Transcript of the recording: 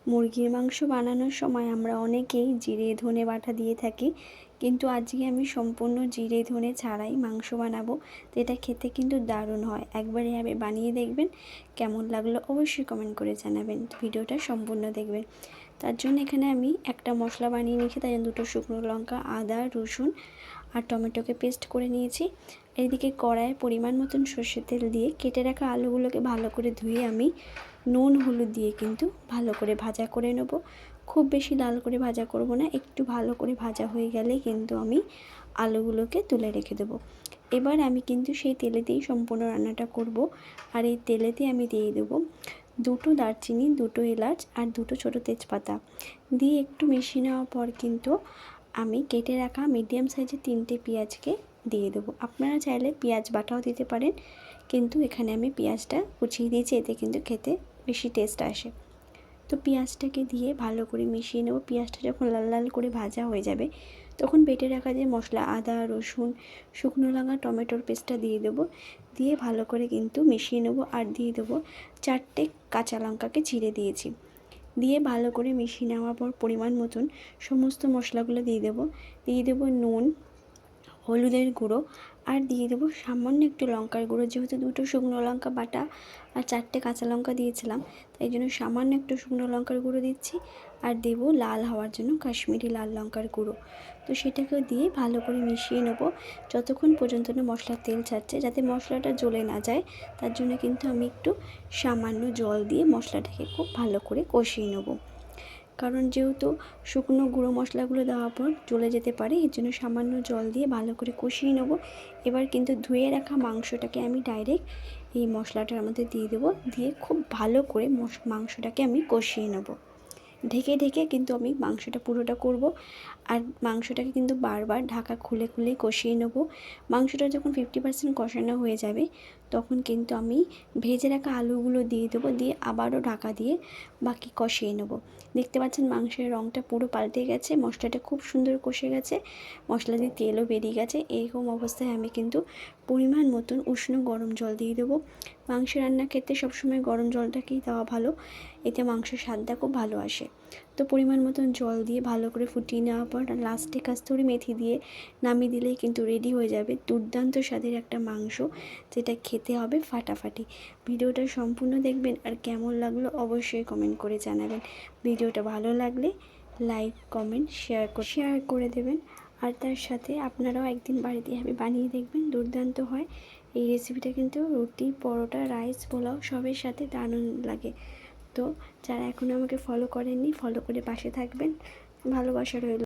মুরগির মাংস বানানোর সময় আমরা অনেকেই জিরে ধনে বাটা দিয়ে থাকি, কিন্তু আজকে আমি সম্পূর্ণ জিরে ধনে ছাড়াই মাংস বানাবো। তো এটা খেতে কিন্তু দারুণ হয়। একবার এভাবে বানিয়ে দেখবেন, কেমন লাগলো অবশ্যই কমেন্ট করে জানাবেন। ভিডিওটা সম্পূর্ণ দেখবেন। তার জন্য এখানে আমি একটা মশলা বানিয়ে নিয়েছি, তাই জন্য 2টো শুকনো লঙ্কা, আদা, রসুন আর টমেটোকে পেস্ট করে নিয়েছি। এইদিকে কড়াইয়ে পরিমাণ মতন সর্ষের তেল দিয়ে কেটে রাখা আলুগুলোকে ভালো করে ধুয়ে আমি নুন হলুদ দিয়ে কিন্তু ভালো করে ভাজা করে নেব। খুব বেশি লাল করে ভাজা করব না, একটু ভালো করে ভাজা হয়ে গেলে কিন্তু আমি আলুগুলোকে তুলে রেখে দেবো। এবার আমি কিন্তু সেই তেলেতেই সম্পূর্ণ রান্নাটা করব। আর এই তেলেতে আমি দিয়ে দেবো 2টো দারচিনি, 2টো এলাচ আর 2টো ছোটো তেজপাতা দিয়ে একটু মিশিয়ে নেওয়ার পর কিন্তু আমি কেটে রাখা মিডিয়াম সাইজের 3টে পেঁয়াজকে দিয়ে দেবো। আপনারা চাইলে পেঁয়াজ বাটাও দিতে পারেন, কিন্তু এখানে আমি পেঁয়াজটা কুচিয়ে দিয়েছি, এতে কিন্তু খেতে বেশি টেস্ট আসে। তো পেঁয়াজটাকে দিয়ে ভালো করে মিশিয়ে নেব। পেঁয়াজটা যখন লাল লাল করে ভাজা হয়ে যাবে, তখন বেটে রাখা যে মশলা আদা, রসুন, শুকনো লঙ্কা, টমেটোর পেস্টটা দিয়ে দেবো। দিয়ে ভালো করে কিন্তু মিশিয়ে নেব। আর দিয়ে দেবো 4টে কাঁচা লঙ্কাকে চিড়ে দিয়েছি। দিয়ে ভালো করে মিশিয়ে নেওয়ার পর পরিমাণ মতন সমস্ত মশলাগুলো দিয়ে দেবো নুন, হলুদের গুঁড়ো আর দিয়ে দেবো সামান্য একটু লঙ্কার গুঁড়ো। যেহেতু 2টো শুকনো লঙ্কা বাটা আর 4টে কাঁচা লঙ্কা দিয়েছিলাম, তাই জন্য সামান্য একটু শুকনো লঙ্কার গুঁড়ো দিচ্ছি। আর দেবো লাল হওয়ার জন্য কাশ্মীরি লাল লঙ্কার গুঁড়ো। তো সেটাকেও দিয়ে ভালো করে মিশিয়ে নেব যতক্ষণ পর্যন্ত না মশলার তেল ছাড়ছে, যাতে মশলাটা জ্বলে না যায়। তার জন্য কিন্তু আমি একটু সামান্য জল দিয়ে মশলাটাকে খুব ভালো করে কষিয়ে নেব। কারণ যেহেতু শুকনো গুঁড়ো মশলাগুলো দেওয়ার পর জ্বলে যেতে পারে, এর জন্য সামান্য জল দিয়ে ভালো করে কষিয়ে নেব। এবার কিন্তু ধুয়ে রাখা মাংসটাকে আমি ডাইরেক্ট এই মশলাটার মধ্যে দিয়ে দেবো। দিয়ে খুব ভালো করে মাংসটাকে আমি কষিয়ে নেব। ঢেকে ঢেকে কিন্তু আমি মাংসটা পুরোটা করব। আর মাংসটাকে কিন্তু বারবার ঢাকা খুলে খুলেই কষিয়ে নেব। মাংসটা যখন 50% কষানো হয়ে যাবে, তখন কিন্তু আমি ভেজে রাখা আলুগুলো দিয়ে দেবো। দিয়ে আবারও ঢাকা দিয়ে বাকি কষিয়ে নেব। দেখতে পাচ্ছেন মাংসের রঙটা পুরো পাল্টে গেছে, মশলাটা খুব সুন্দর কষে গেছে, মশলা দিয়ে তেলও বেরিয়ে গেছে। এইরকম অবস্থায় আমি কিন্তু পরিমাণ মতন উষ্ণ গরম জল দিয়ে দেবো। মাংস রান্নার ক্ষেত্রে সবসময় গরম জলটাকেই দেওয়া ভালো, এতে মাংসের স্বাদটা খুব ভালো আসে। তো পরিমাণ মতন জল দিয়ে ভালো করে ফুটিয়ে নেওয়ার পর লাস্টে কাস্তুরি মেথি দিয়ে নামিয়ে দিলেই কিন্তু রেডি হয়ে যাবে দুর্দান্ত স্বাদের একটা মাংস, যেটা খেতে হবে ফাটাফাটি। ভিডিওটা সম্পূর্ণ দেখবেন, আর কেমন লাগলো অবশ্যই কমেন্ট করে জানাবেন। ভিডিওটা ভালো লাগলে লাইক, কমেন্ট, শেয়ার করে দেবেন। আর তার সাথে আপনারাও একদিন বাড়িতে এভাবে বানিয়ে দেখবেন, দুর্দান্ত হয়। এই রেসিপিটা কিন্তু রুটি, পরোটা, রাইস, পোলাও সবের সাথে দারুণ লাগে। তো যারা এখনও আমাকে ফলো করেননি, ফলো করে পাশে থাকবেন। ভালোবাসা রইল।